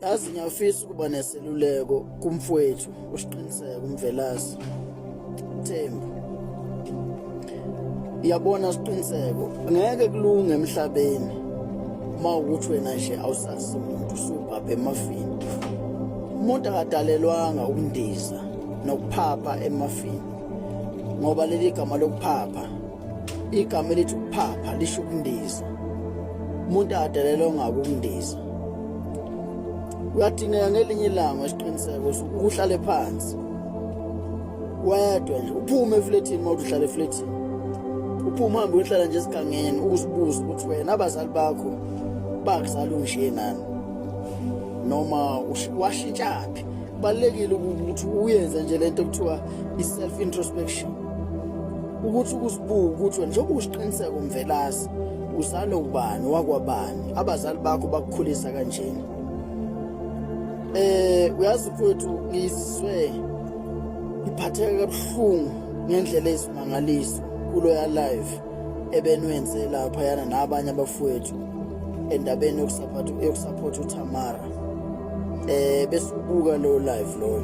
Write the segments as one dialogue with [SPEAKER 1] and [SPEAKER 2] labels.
[SPEAKER 1] Yazi ngiyafisa ukuba neseluleko kumfowethu usiqiniseko umvelazi Thembu. Iyabona siqiniseko ngeke kulunge emhlabeni mawukuthi wena nje awusazi umuntu usubhabha emafini. Umuntu akadalelwanga ukundiza nokuphapha emafini. Ngoba leli gama lokuphapha, igama elithi ukuphapha lisho ukundiza. Umuntu akadalelwanga ukundiza. Uyadingeka ngelinye ilanga isiqiniseko ukuhlale phansi. Wedwa nje uphume efletini mawuthi uhlala efletini. Uphume uhambe uyohlala nje esigangeni uzibuza ukuthi wena abazali bakho bakuzala unje nani noma washintshaphi. Balekile ukuthi uyenze nje lento ekuthiwa i-self introspection. Ukuthi ukuzibuka ukuthi wena njengoba usiqiniseko umvelazi uzalo ubani wakwabani abazali bakho bakukhulisa kanjeni. Uyazi mfowethu ngizwe iphatheka kabuhlungu ngendlela esimangaliso kulo ya live ebenwenze lapha yana nabanye abafowethu endabeni yokusupport uTamara. Bese ubuka lo live lo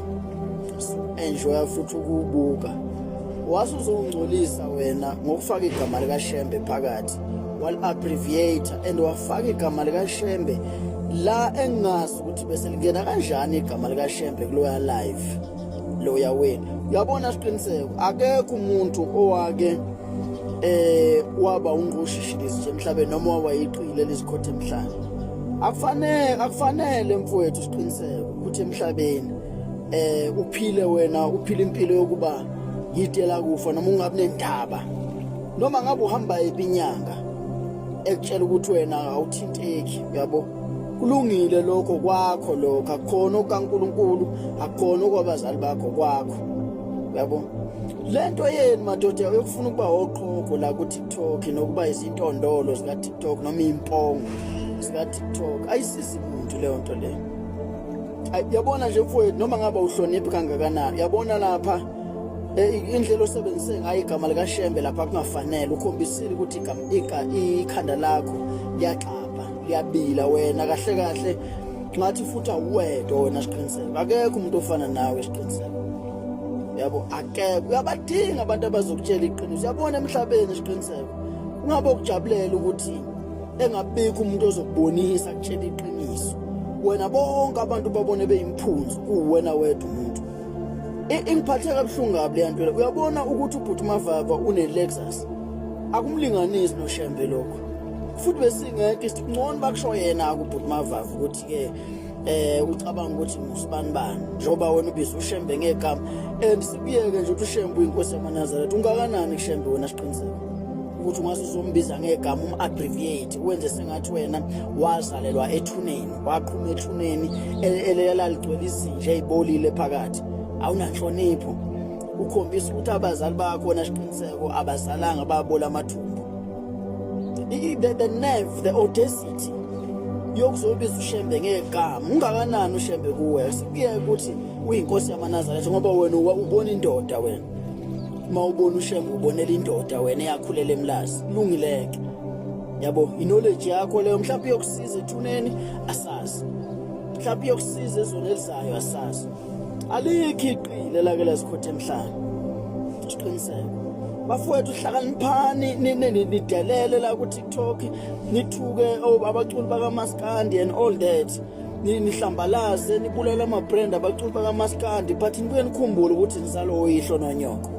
[SPEAKER 1] enjoy futhi ukubuka. Wasuzongcolisa wena ngokufaka igama lika Shembe phakathi wal abbreviate and wafaka igama lika Shembe la engazi ukuthi bese lingena kanjani igama lika Shembe kuloya live loya wena. Uyabona siqiniseko akekho umuntu owake waba ungqushishilisi nje emhlabeni noma wayiqile lezikhothe emhlanje. Akufanele mfowethu siqiniseko ukuthi emhlabeni uphile wena uphile impilo yokuba yidela kufa noma ungabe nendaba noma ngabe uhamba ebinyanga ekutshela ukuthi wena awuthinteki. Yabo kulungile lokho kwakho lokho akukhona okaNkulunkulu akukhona okwabazali bakho kwakho. Yabo lento yeni madoda yokufuna ukuba oqhoko la ku TikTok nokuba izintondolo zika TikTok noma impongo zika TikTok ayisizi umuntu leyo nto leyo. Yabona nje mfowethu noma ngabe uhloniphi kangakanani yabona lapha indlela osebenzise ngayo igama lika Shembe lapha kungafanele ukhombisile ukuthi ikhanda lakho liyaxapha liyabila wena kahle kahle ngathi futhi awuwedwa wena siqiniseko akekho umuntu ofana nawe siqiniseko. Yabo akekho uyabadinga abantu abazokutshela iqiniso. Yabona emhlabeni siqiniseko ungabe ukujabulela ukuthi engabikho umuntu ozokubonisa akutshela iqiniso. Wena bonke abantu babone beyimphunzi kuwena wedwa umuntu. Ingiphathe kabuhlungu kabi le nto. Uyabona ukuthi ubhuti Mavava une Lexus akumlinganisi noShembe lokho. Futhi besingeke ngcono bakusho yena akubhuti Mavava ukuthi ke ucabanga ukuthi ngusibani bani njoba wena ubiza uShembe ngegama and sibiyeke nje ukuthi uShembe uyinkosi yaManazareth ungakanani kuShembe wena siqiniseko ukuthi ungase uzombiza ngegama abbreviate wenze sengathi wena wazalelwa ethuneni waqhuma ethuneni elela ligcwele izinja ezibolile phakathi. Awunanhlonipho ukhombisa ukuthi abazali bakho wena siqiniseko abazalanga babola amathumbu. The nerve, the audacity yokuzobiza uShembe ngegama ungakanani uShembe kuwe sikuye ukuthi uyinkosi yaManazareth ngoba wena ubona indoda wena mawubona uShembe ubonela indoda wena eyakhulela emlazi lungileke. Yabo knowledge yakho leyo mhlawumbe yokusiza ethuneni asazi mhlawumbe yokusiza ezweni elizayo asazi alikho iqile lake lezikhothe emhlanje siqiniseko. Bafowethu uhlakaniphani nidelele la ku TikTok nithuke abaculi bakaMaskandi and all that nihlambalaze nibulala ama brand abaculi bakaMaskandi but nibuye nikhumbule ukuthi nizalo oyihlo nonyoko.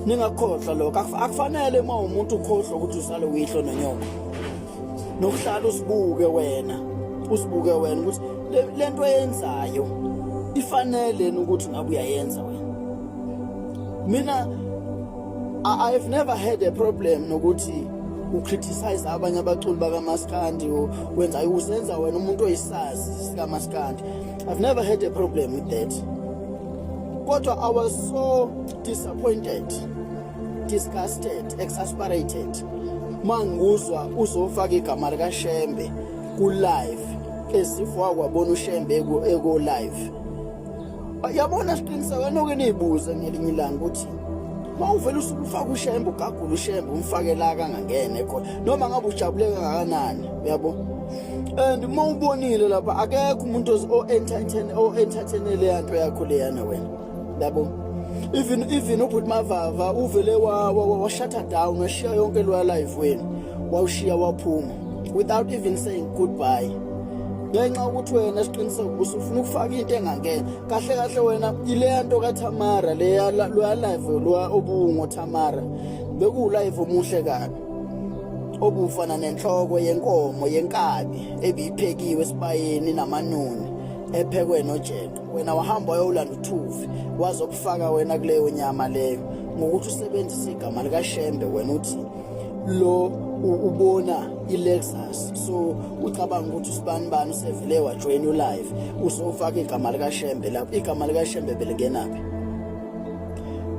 [SPEAKER 1] Ningakhohlwa lokho akufanele uma umuntu ukhohlwa ukuthi uzalo uyihlo nonyoko. Nokuhlala usibuke wena ukuthi lento eyenzayo ifanele ukuthi ngabe uyayenza wena. Mina I've never had a problem nokuthi ucriticize abanye abaculi bakaMaskandi wenza uzenza wena umuntu oyisazi sikaMaskandi. I've never had a problem with that. Kodwa I was so disappointed, disgusted, exasperated manguzwa uzofaka igama lika Shembe ku live ezifo wakwabona uShembe eko live. Yabona siqiniseko wena okenibuza ngelinye ilanga ukuthi mawuvela usufaka uShembe ugagula uShembe umfake la kangangene khona noma ngabe ujabuleka kangakanani. Uyabo and mawubonile lapha akekho umuntu o-entertain le yanto yakho leyana wena yabo. Even ubhuti Mavava uvele wa-shut down, washiya yonke lo live wena, wawushiya waphuma without even saying goodbye. Ngenxa ukuthi wena siqiniseke usufuna ukufaka into engangena kahle kahle wena ile yanto kaThamara le lo live lo obungo Thamara beku live omuhle kabi obufana nenhloko yenkomo yenkabi ebiyiphekiwe esibayeni namanoni ephekwe nojeqe. Wena wahamba wayolanda uThuvi wazokufaka wena kuleyo nyama leyo ngokuthi usebenzise igama lika Shembe. Wena uthi lo ubona iLexus, so ucabanga ukuthi usibani usevele wajoin live usofaka igama lika Shembe lapho. Igama lika Shembe belingenaphi?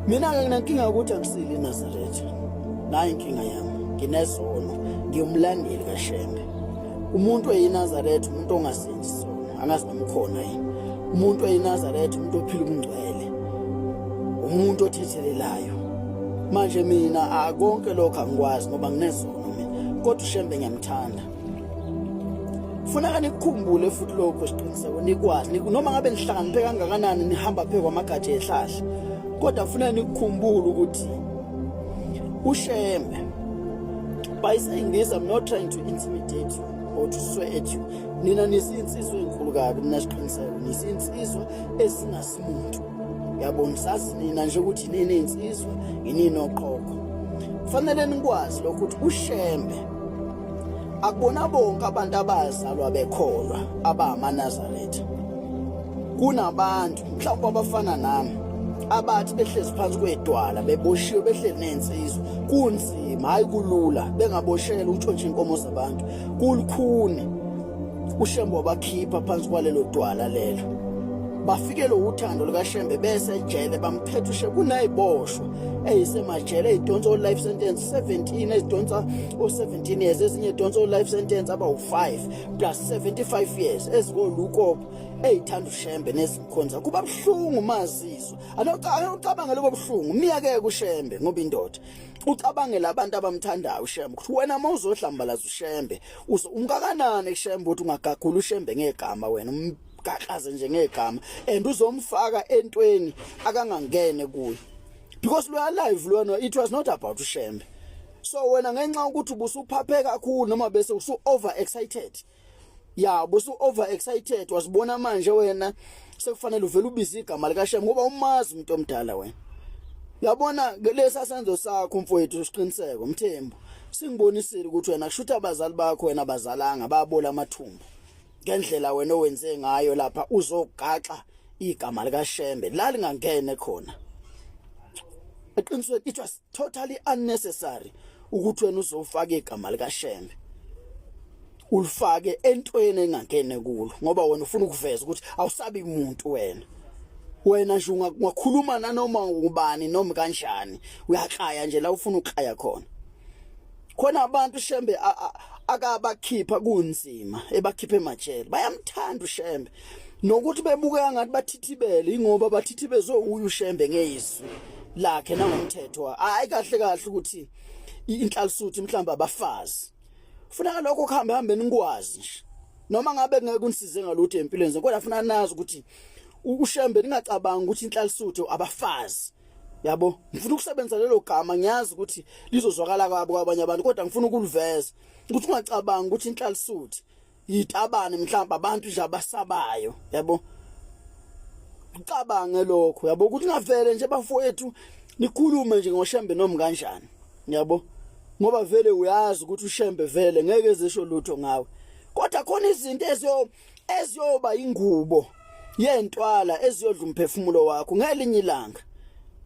[SPEAKER 1] Mina nginankinga ukuthi angisili Nazareth, nayi inkinga yami, nginezono, ngiyumlandeli kaShembe. Umuntu eyiNazareth umuntu ongasenzi sono, angazi nomkhona yini. Umuntu eyiNazareth umuntu ophila umngcwele, umuntu othethelelayo. Manje mina akonke lokho angikwazi ngoba nginezono mina, kodwa uShembe ngiyamthanda. Kufuneka nikukhumbule futhi lokho siqiniseko nikwazi noma ngabe nihlakaniphe kangakanani nihamba phe kwamagatsha ehlahla, kodwa kufuneka nikukhumbule ukuthi uShembe, by saying this I'm not trying to intimidate you or to swear at you. Nina nisinsizwe enkulu kabi, nina siqiniseko nisinsizwe esingasimuntu. Yabona sazi nina nje ukuthi nini insizwe yini noqhoko. Kufanele nikwazi lokho ukuthi uShembe akubona bonke abantu abazalwa bekholwa abamaNazaretha. Kunabantu mhlawumbe abafana nami abathi behlezi phansi kwedwala beboshiwe behleli nensizwe. Kunzima, hayi kulula, bengaboshela utshontsha inkomo zabantu. Kulukhuni uShembe wabakhipha phansi kwalelo dwala lelo. Bafikele uthando lukaShembe bese ejele bamphethe uShembe kunayiboshwa eyisemajele eyidonsa life sentence 17, ezidonsa 17 years, ezinye idonsa life sentence aba u5 plus 75 years ezikoluko eyithanda uShembe nezimkhonza. Kuba buhlungu mazizwa, anocabanga lobo buhlungu miyake uShembe ngoba indoda ucabange labantu abamthandayo uShembe ukuthi wena mawuzohlambalaza uShembe ungakanani uShembe ukuthi ungagagula uShembe ngegama wena gaqaze nje ngegama and uzomfaka entweni akangangene kuyo, because lo live lona it was not about uShembe. So wena ngenxa ukuthi ubusuphaphe kakhulu noma bese usu over excited, ya busu over excited, wasibona manje wena sekufanele uvele ubize igama lika Shembe ngoba umazi umuntu omdala wena. Yabona lesa senzo sakho mfowethu siqiniseko Mthembu singibonisile ukuthi wena kushuthi abazali bakho wena bazalanga babola amathumbu ngendlela wena owenze ngayo lapha uzogaxa igama lika Shembe la lingangene khona. Eqinisweni it was totally unnecessary ukuthi wena uzofaka igama lika Shembe ulifake entweni engangene kulo ngoba wena ufuna ukuveza ukuthi awusabi umuntu wena nje ungakhuluma nanoma ubani noma kanjani uyakhaya nje la ufuna ukukhaya khona abantu uShembe akabakhipha kunzima ebakhiphe emajele bayamthanda uShembe nokuthi bebuka ngathi bathithibele ingoba bathithibeze uShembe ngezwi lakhe nangomthetho hayi kahle ukuthi inhlalisuthi mhlamba abafazi ufuna lokho kuhambe nikwazi nje noma ngabe ngeke unisize ngalutho empilweni kodwa ufuna nazi ukuthi uShembe ningacabanga ukuthi inhlalisuthi abafazi. Yabo ngifuna ukusebenza lelo gama ngiyazi ukuthi lizozwakala kwabo kwabanye abantu kodwa ngifuna ukuliveza ukuthi ungacabanga ukuthi inhlalisuthi yitabane mhlamba abantu nje abasabayo. Yabo ucabange lokho yabo ukuthi ngavele nje bafowethu nikhulume nje ngoShembe noma kanjani. Yabo ngoba vele uyazi ukuthi uShembe vele ngeke ezisho lutho ngawe kodwa khona izinto eziyoba ingubo yentwala eziyodla umphefumulo wakho ngelinye ilanga.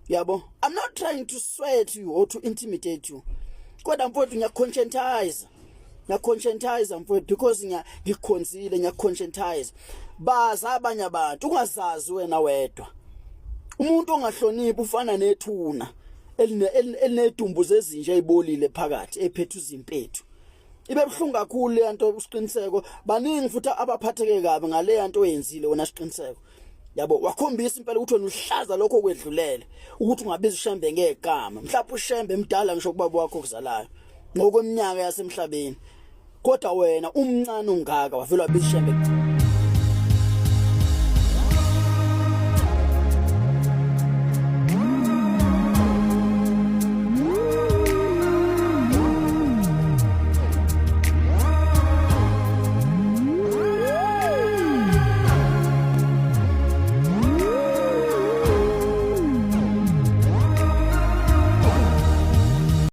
[SPEAKER 1] Yabo I'm not trying to sweat you or to intimidate you kodwa mfowethu ngiyaconscientize mfowethu because ngikhonzile ngiyaconscientize baza abanye abantu ungazazi wena wedwa. Umuntu ongahloniphi ufana nethuna elinedumbu zezinja ezibolile phakathi ephethe uzimpethu. Ibe buhlungu kakhulu le nto usiqiniseko baningi futhi abaphatheke kabi ngale nto oyenzile wona siqiniseko. Yabo wakhombisa impela ukuthi wena uhlaza lokho kwedlulele ukuthi ungabiza uShembe ngegama mhlawumbe uShembe emdala ngisho kubaba wakho okuzalayo ngokweminyaka yasemhlabeni kodwa wena umncane ungaka wavela wabishembe